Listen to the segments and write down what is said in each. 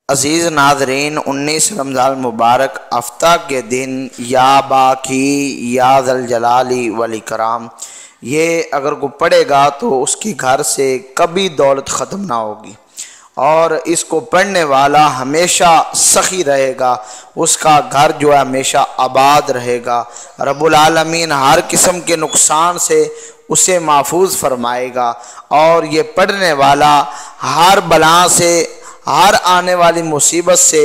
अज़ीज़ नाज़रीन, 19 रमज़ान मुबारक हफ्ता के दिन या बाकी या ज़ल जलाली वल इकराम, ये अगर कोई पढ़ेगा तो उसके घर से कभी दौलत ख़त्म ना होगी और इसको पढ़ने वाला हमेशा सखी रहेगा, उसका घर जो है हमेशा आबाद रहेगा। रब्बुल आलमीन हर किस्म के नुकसान से उसे महफूज फरमाएगा और ये पढ़ने वाला हर बला से, हर आने वाली मुसीबत से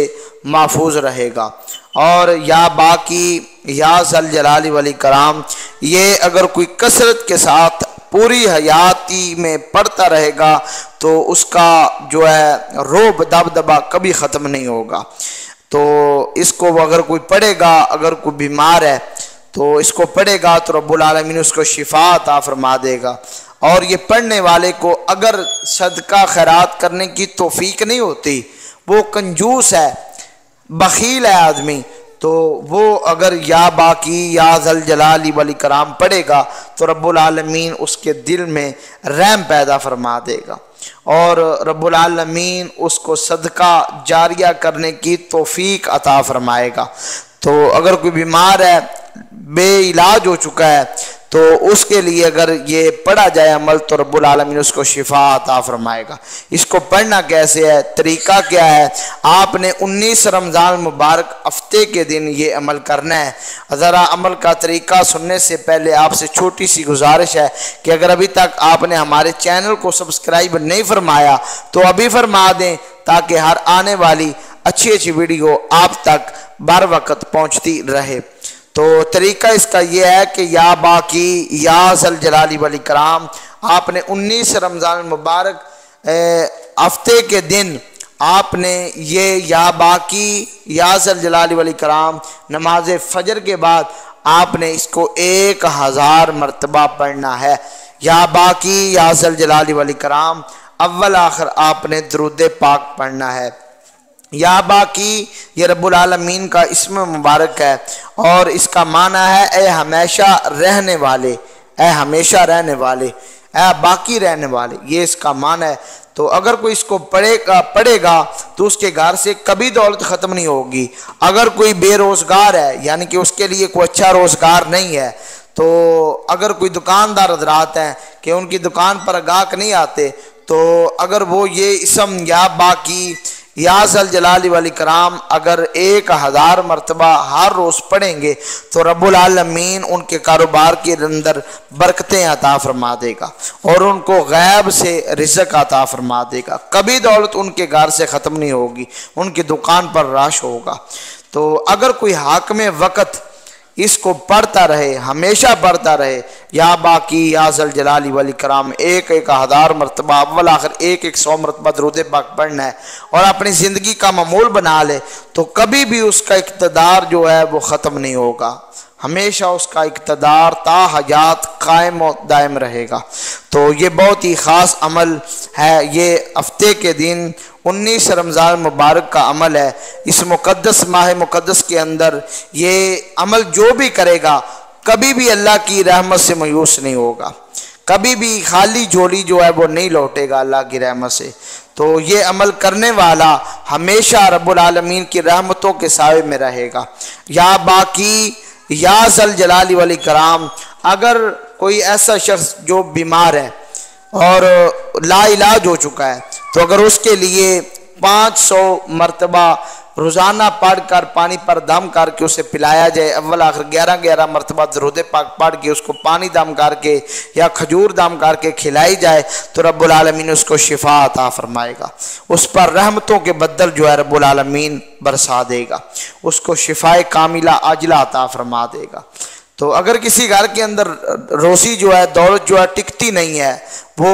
महफूज रहेगा। और या बाकी या ज़ल जलाली वल इकराम, ये अगर कोई कसरत के साथ पूरी हयाती में पढ़ता रहेगा तो उसका जो है रोब दबदबा कभी ख़त्म नहीं होगा। तो इसको अगर कोई पढ़ेगा, अगर कोई बीमार है तो इसको पढ़ेगा तो रब्बुल आलमीन उसको शिफा अता फरमा देगा। और ये पढ़ने वाले को अगर सदका खैरात करने की तौफीक नहीं होती, वो कंजूस है, बखील है आदमी, तो वो अगर या बाकी या ज़ल जलाली वल इकराम पढ़ेगा तो रब्बुल आलमीन उसके दिल में रहम पैदा फरमा देगा और रब्बुल आलमीन उसको सदका जारिया करने की तौफीक अता फरमाएगा। तो अगर कोई बीमार है, बेइलाज हो चुका है, तो उसके लिए अगर ये पढ़ा जाए अमल तो रब्बुल आलमीन उसको शिफा अता फरमाएगा। इसको पढ़ना कैसे है, तरीका क्या है? आपने 19 रमज़ान मुबारक हफ्ते के दिन ये अमल करना है। ज़रा अमल का तरीका सुनने से पहले आपसे छोटी सी गुजारिश है कि अगर अभी तक आपने हमारे चैनल को सब्सक्राइब नहीं फरमाया तो अभी फरमा दें, ताकि हर आने वाली अच्छी अच्छी वीडियो आप तक बर वक्त पहुँचती रहे। तो तरीका इसका यह है कि या बाकी या ज़ल जलाली वल इकराम, आपने 19 रमज़ान मुबारक हफ्ते के दिन आपने ये या बाकी या ज़ल जलाली वल इकराम नमाज फजर के बाद आपने इसको 1000 मरतबा पढ़ना है। या बाकी या ज़ल जलाली वल इकराम अव्वल आखिर आपने दुरूद पाक पढ़ना है। या बाकी ये रब्बुल आलमीन का इस्म मुबारक है और इसका माना है ए हमेशा रहने वाले, ए हमेशा रहने वाले, ए बाकी रहने वाले, ये इसका माना है। तो अगर कोई इसको पढ़ेगा तो उसके घर से कभी दौलत ख़त्म नहीं होगी। अगर कोई बेरोज़गार है, यानी कि उसके लिए कोई अच्छा रोज़गार नहीं है, तो अगर कोई दुकानदार हज़रात हैं कि उनकी दुकान पर गाहक नहीं आते, तो अगर वो ये इस्म या बाकी या ज़ल जलाली वल इकराम अगर 1000 मरतबा हर रोज़ पढ़ेंगे तो रब्बुल आलमीन उनके कारोबार के अंदर बरकतें अता फरमा देगा और उनको गैब से रिज़्क़ अता फरमा देगा। कभी दौलत उनके घर से ख़त्म नहीं होगी, उनकी दुकान पर राश होगा। तो अगर कोई हाकिम वक़्त इसको पढ़ता रहे, हमेशा पढ़ता रहे, या बाकी या ज़ल जलाली वल इकराम 1000 मरतबा अव्वल आखिर 100 मरतबा दुरूद पाक पढ़ना है और अपनी ज़िंदगी का मामूल बना ले, तो कभी भी उसका इक़्तिदार जो है वो ख़त्म नहीं होगा, हमेशा उसका इक़्तिदार ता हयात कायम और दायम रहेगा। तो ये बहुत ही ख़ास अमल है, ये हफ्ते के दिन 19 रमज़ान मुबारक का अमल है। इस मुक़द्दस माह मुक़द्दस के अंदर ये अमल जो भी करेगा कभी भी अल्लाह की रहमत से मायूस नहीं होगा, कभी भी खाली झोली जो है वो नहीं लौटेगा अल्लाह की रहमत से। तो ये अमल करने वाला हमेशा रब्बुल आलमीन की रहमतों के साए में रहेगा। या बाकी या ज़ल जलाली वल इकराम, अगर कोई ऐसा शख्स जो बीमार है और लाइलाज हो चुका है, तो अगर उसके लिए 500 मरतबा रोज़ाना पढ़कर पानी पर दम करके उसे पिलाया जाए, अव्वल आखिर 11 मरतबा दुरूद पाक पढ़ के उसको पानी दम करके या खजूर दम करके खिलाई जाए तो रब्बुल आलमीन उसको शिफा अता फरमाएगा, उस पर रहमतों के बदल जो है रब्बुल आलमीन बरसा देगा, उसको शिफाए कामिला आजिला अता फरमा देगा। तो अगर किसी घर के अंदर रोज़ी जो है, दौलत जो है टिकती नहीं है, वो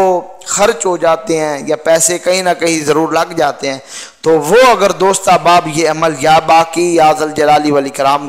खर्च हो जाते हैं या पैसे कहीं ना कहीं ज़रूर लग जाते हैं, तो वो अगर दोस्त अहबाब ये अमल या बाकी या ज़ल जलाली वल इकराम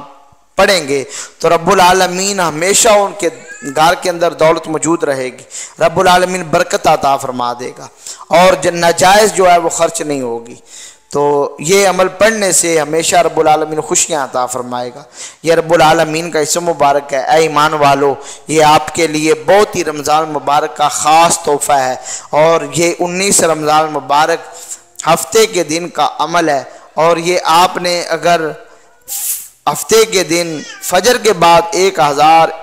पढ़ेंगे तो रब्बुल आलमीन हमेशा उनके घर के अंदर दौलत मौजूद रहेगी, रब्बुल आलमीन बरकत अता फरमा देगा और नाजायज़ जो है वो खर्च नहीं होगी। तो ये अमल पढ़ने से हमेशा रब्बुल आलमीन खुशियाँ अता फरमाएगा। ये रब्बुल आलमीन का इस्म मुबारक है। ऐ ईमान वालों, ये आपके लिए बहुत ही रमज़ान मुबारक का ख़ास तोहफ़ा है और ये 19 रमज़ान मुबारक हफ्ते के दिन का अमल है। और ये आपने अगर हफ्ते के दिन फजर के बाद 1000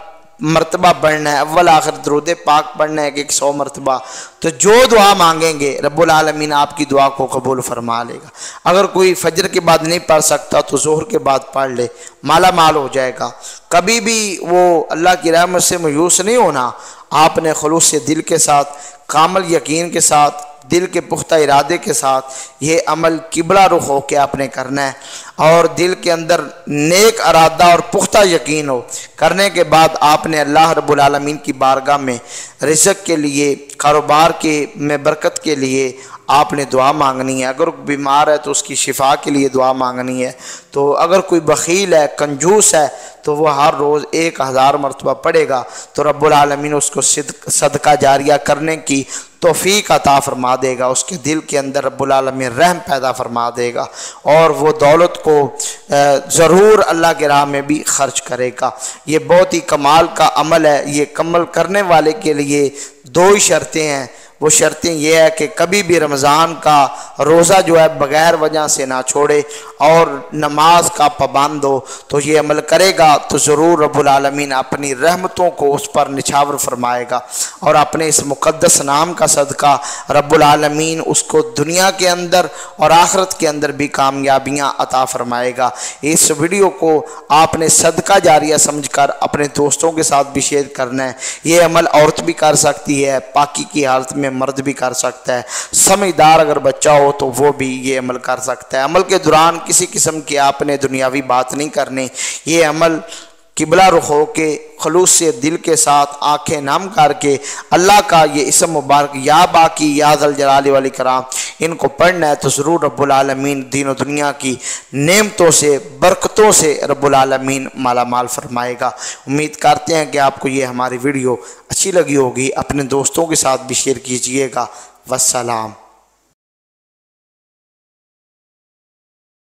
मरतबा पढ़ना है, अव्वल आखिर दरूद पाक पढ़ना है 100 मरतबा, तो जो दुआ मांगेंगे रब्बुल आलमीन आपकी दुआ को कबूल फरमा लेगा। अगर कोई फजर के बाद नहीं पढ़ सकता तो जोहर के बाद पढ़ ले, माला माल हो जाएगा। कभी भी वो अल्लाह की रहमत से मायूस नहीं होना। आपने खुलूस से दिल के साथ, कामल यकीन के साथ, दिल के पुख्ता इरादे के साथ ये अमल किबला रुख हो के आपने करना है। और दिल के अंदर नेक इरादा और पुख्ता यकीन हो, करने के बाद आपने अल्लाह रब्बुल आलमीन की बारगाह में रिज़्क़ के लिए, कारोबार के में बरकत के लिए आपने दुआ मांगनी है। अगर बीमार है तो उसकी शिफा के लिए दुआ मांगनी है। तो अगर कोई बखील है, कंजूस है, तो वह हर रोज़ 1000 मरतबा पढ़ेगा तो रब्बुल आलमीन उसको सदका जारिया करने की तौफीक अता फरमा देगा। उसके दिल के अंदर रब्बुल आलमीन रहम पैदा फरमा देगा और वो दौलत को ज़रूर अल्लाह के राह में भी खर्च करेगा। ये बहुत ही कमाल का अमल है। ये कमल करने वाले के लिए 2 ही शर्तें हैं। वो शर्तें ये है कि कभी भी रमज़ान का रोज़ा जो है बग़ैर वजह से ना छोड़े और नमाज का पाबंद हो। तो ये अमल करेगा तो ज़रूर रब्बुल आलमीन अपनी रहमतों को उस पर निछावर फरमाएगा और अपने इस मुक़द्दस नाम का सदका रब्बुल आलमीन उसको दुनिया के अंदर और आखिरत के अंदर भी कामयाबियाँ अता फरमाएगा। इस वीडियो को आपने सदका जारिया समझकर अपने दोस्तों के साथ भी शेयर करना है। ये अमल औरत भी कर सकती है, पाकी की हालत में मर्द भी कर सकता है, समझदार अगर बच्चा हो तो वो भी ये अमल कर सकता है। अमल के दौरान किसी किस्म की आपने दुनियावी बात नहीं करनी। ये अमल किबला रुख हो के खलूस से दिल के साथ आंखें नम करके अल्लाह का ये इसम मुबारक या बाकी या ज़ल जलाली वल इकराम इनको पढ़ना है तो ज़रूर रब्बुल आलमीन दीन और दुनिया की नेमतों से, बरकतों से रब्बुल आलमीन माला माल फरमाएगा। उम्मीद करते हैं कि आपको ये हमारी वीडियो अच्छी लगी होगी। अपने दोस्तों के साथ भी शेयर कीजिएगा। वस्सलाम।